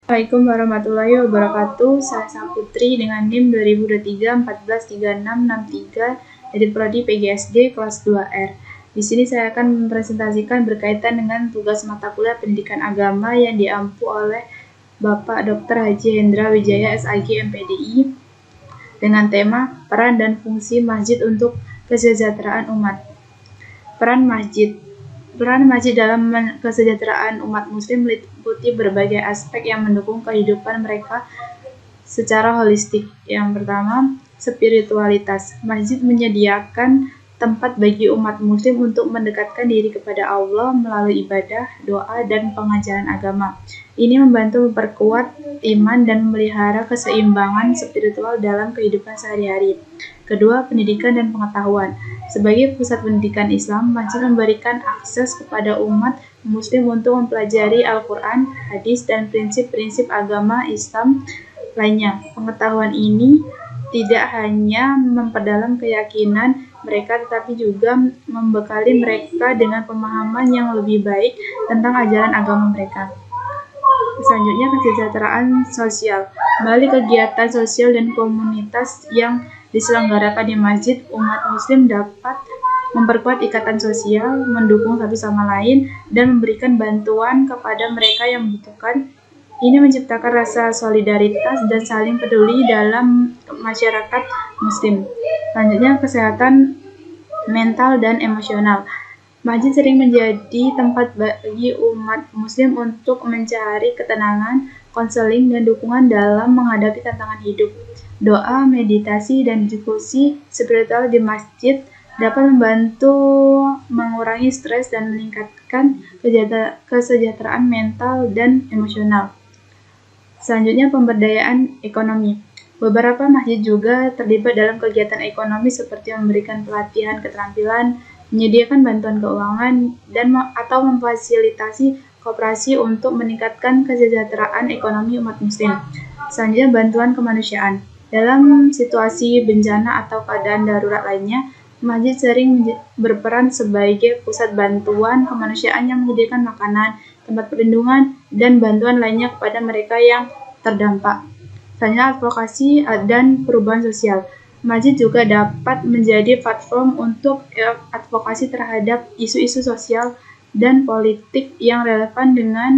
Assalamualaikum warahmatullahi wabarakatuh. Saya Saputri dengan NIM 2023 143663 dari Prodi PGSD kelas 2R. Di sini saya akan mempresentasikan berkaitan dengan tugas mata kuliah Pendidikan Agama yang diampu oleh Bapak Dr. Haji Hendra Wijaya SAG MPDI dengan tema Peran dan Fungsi Masjid untuk Kesejahteraan Umat. Peran masjid dalam kesejahteraan umat muslim meliputi berbagai aspek yang mendukung kehidupan mereka secara holistik. Yang pertama, spiritualitas. Masjid menyediakan tempat bagi umat muslim untuk mendekatkan diri kepada Allah melalui ibadah, doa, dan pengajaran agama. Ini membantu memperkuat iman dan memelihara keseimbangan spiritual dalam kehidupan sehari-hari. Kedua, pendidikan dan pengetahuan. Sebagai pusat pendidikan Islam, masjid memberikan akses kepada umat muslim untuk mempelajari Al-Quran, hadis, dan prinsip-prinsip agama Islam lainnya. Pengetahuan ini tidak hanya memperdalam keyakinan mereka, tetapi juga membekali mereka dengan pemahaman yang lebih baik tentang ajaran agama mereka. Selanjutnya, kesejahteraan sosial. Melalui kegiatan sosial dan komunitas yang diselenggarakan di masjid, umat muslim dapat memperkuat ikatan sosial, mendukung satu sama lain, dan memberikan bantuan kepada mereka yang membutuhkan. Ini menciptakan rasa solidaritas dan saling peduli dalam masyarakat muslim. Selanjutnya, kesehatan mental dan emosional. Masjid sering menjadi tempat bagi umat muslim untuk mencari ketenangan, konseling, dan dukungan dalam menghadapi tantangan hidup. Doa, meditasi, dan diskusi spiritual di masjid dapat membantu mengurangi stres dan meningkatkan kesejahteraan mental dan emosional. Selanjutnya, pemberdayaan ekonomi. Beberapa masjid juga terlibat dalam kegiatan ekonomi seperti memberikan pelatihan keterampilan, menyediakan bantuan keuangan, atau memfasilitasi koperasi untuk meningkatkan kesejahteraan ekonomi umat muslim. Selanjutnya, bantuan kemanusiaan. Dalam situasi bencana atau keadaan darurat lainnya, masjid sering berperan sebagai pusat bantuan kemanusiaan yang menyediakan makanan, tempat perlindungan, dan bantuan lainnya kepada mereka yang terdampak. Selanjutnya, advokasi dan perubahan sosial. Masjid juga dapat menjadi platform untuk advokasi terhadap isu-isu sosial dan politik yang relevan dengan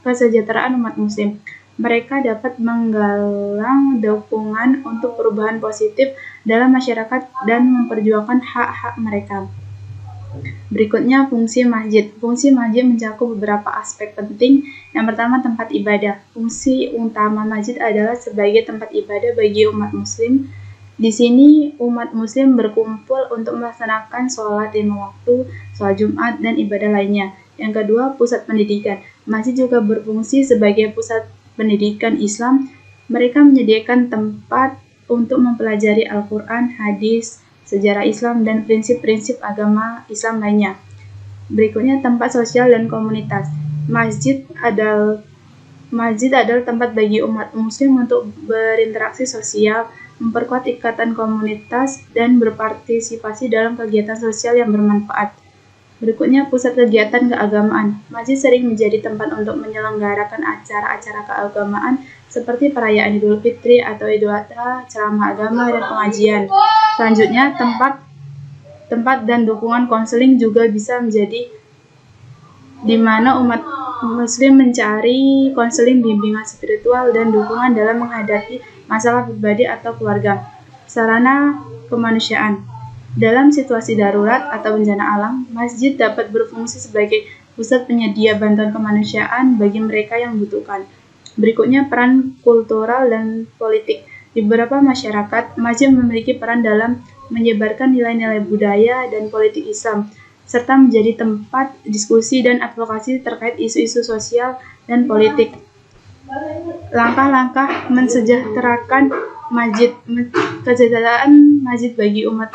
kesejahteraan umat muslim. Mereka dapat menggalang dukungan untuk perubahan positif dalam masyarakat dan memperjuangkan hak-hak mereka. Berikutnya, fungsi masjid. Fungsi masjid mencakup beberapa aspek penting. Yang pertama, tempat ibadah. Fungsi utama masjid adalah sebagai tempat ibadah bagi umat muslim. Di sini, umat muslim berkumpul untuk melaksanakan sholat 5 waktu, sholat Jumat, dan ibadah lainnya. Yang kedua, pusat pendidikan. Masjid juga berfungsi sebagai pusat pendidikan Islam. Mereka menyediakan tempat untuk mempelajari Al-Quran, hadis, sejarah Islam, dan prinsip-prinsip agama Islam lainnya. Berikutnya, tempat sosial dan komunitas. Masjid adalah tempat bagi umat muslim untuk berinteraksi sosial, memperkuat ikatan komunitas, dan berpartisipasi dalam kegiatan sosial yang bermanfaat. Berikutnya, pusat kegiatan keagamaan. Masjid sering menjadi tempat untuk menyelenggarakan acara-acara keagamaan seperti perayaan Idul Fitri atau Idul Adha, ceramah agama, dan pengajian. Selanjutnya, tempat dan dukungan konseling juga bisa menjadi di mana umat muslim mencari konseling, bimbingan spiritual, dan dukungan dalam menghadapi masalah pribadi atau keluarga. Sarana kemanusiaan. Dalam situasi darurat atau bencana alam, masjid dapat berfungsi sebagai pusat penyedia bantuan kemanusiaan bagi mereka yang membutuhkan. Berikutnya, peran kultural dan politik. Di beberapa masyarakat, masjid memiliki peran dalam menyebarkan nilai-nilai budaya dan politik Islam, serta menjadi tempat diskusi dan advokasi terkait isu-isu sosial dan politik. Langkah-langkah mensejahterakan masjid. Kesejahteraan masjid bagi umat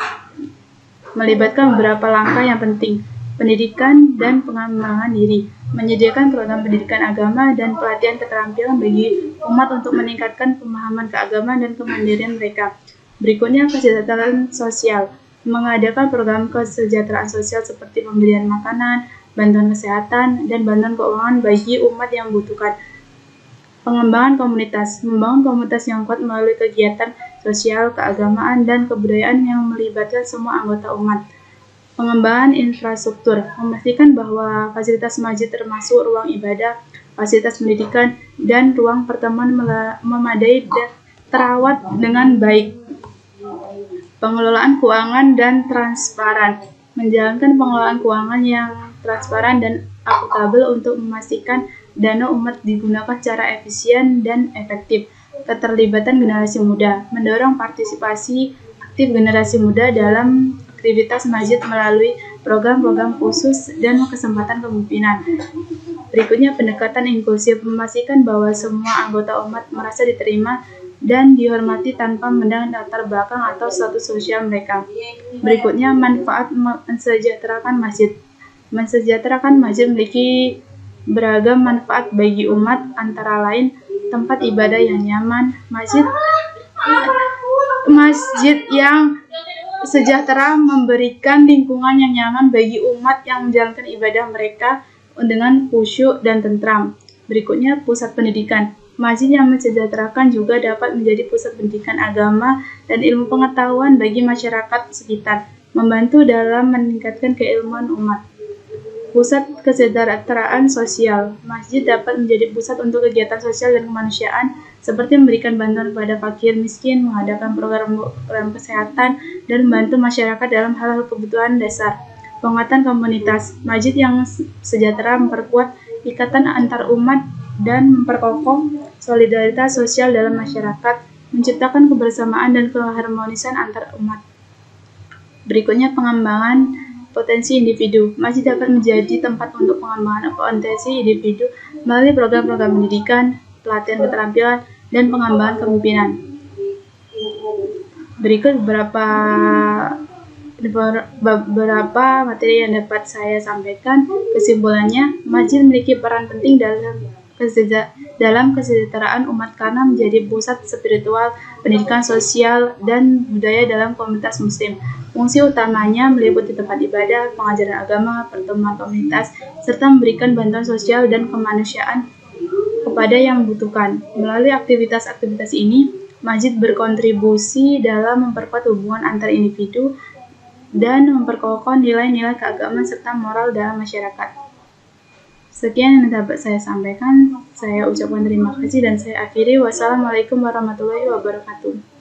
melibatkan beberapa langkah yang penting: pendidikan dan pengembangan diri. menyediakan program pendidikan agama dan pelatihan keterampilan bagi umat untuk meningkatkan pemahaman keagamaan dan kemandirian mereka. Berikutnya, kesejahteraan sosial, mengadakan program kesejahteraan sosial seperti pemberian makanan, bantuan kesehatan, dan bantuan keuangan bagi umat yang membutuhkan. Pengembangan komunitas, membangun komunitas yang kuat melalui kegiatan sosial, keagamaan, dan kebudayaan yang melibatkan semua anggota umat. Pengembangan infrastruktur, memastikan bahwa fasilitas masjid termasuk ruang ibadah, fasilitas pendidikan, dan ruang pertemuan memadai dan terawat dengan baik. Pengelolaan keuangan dan transparan, menjalankan pengelolaan keuangan yang transparan dan akuntabel untuk memastikan dana umat digunakan secara efisien dan efektif. Keterlibatan generasi muda, mendorong partisipasi aktif generasi muda dalam aktivitas masjid melalui program-program khusus dan kesempatan kepemimpinan. Berikutnya, pendekatan inklusif, memastikan bahwa semua anggota umat merasa diterima dan dihormati tanpa memandang latar belakang atau status sosial mereka. Berikutnya, manfaat mensejahterakan masjid. Mensejahterakan masjid memiliki beragam manfaat bagi umat, antara lain tempat ibadah yang nyaman, masjid yang sejahtera memberikan lingkungan yang nyaman bagi umat yang menjalankan ibadah mereka dengan khusyuk dan tentram. Berikutnya, pusat pendidikan. Masjid yang mensejahterakan juga dapat menjadi pusat pendidikan agama dan ilmu pengetahuan bagi masyarakat sekitar, membantu dalam meningkatkan keilmuan umat. Pusat kesejahteraan sosial. Masjid dapat menjadi pusat untuk kegiatan sosial dan kemanusiaan seperti memberikan bantuan kepada fakir miskin, mengadakan program kesehatan, dan membantu masyarakat dalam hal-hal kebutuhan dasar. Penguatan komunitas. Masjid yang sejahtera memperkuat ikatan antar umat dan memperkokoh solidaritas sosial dalam masyarakat, menciptakan kebersamaan dan keharmonisan antar umat. Berikutnya, pengembangan potensi individu. Masjid dapat menjadi tempat untuk pengembangan potensi individu melalui program-program pendidikan, pelatihan keterampilan, dan pengembangan kepemimpinan. Berikut beberapa materi yang dapat saya sampaikan. Kesimpulannya, masjid memiliki peran penting dalam kesejahteraan umat karena menjadi pusat spiritual, pendidikan sosial, dan budaya dalam komunitas muslim. Fungsi utamanya meliputi tempat ibadah, pengajaran agama, pertemuan komunitas, serta memberikan bantuan sosial dan kemanusiaan kepada yang membutuhkan. Melalui aktivitas-aktivitas ini, masjid berkontribusi dalam memperkuat hubungan antar individu dan memperkokoh nilai-nilai keagamaan serta moral dalam masyarakat. Sekian yang dapat saya sampaikan. Saya ucapkan terima kasih dan saya akhiri. Wassalamualaikum warahmatullahi wabarakatuh.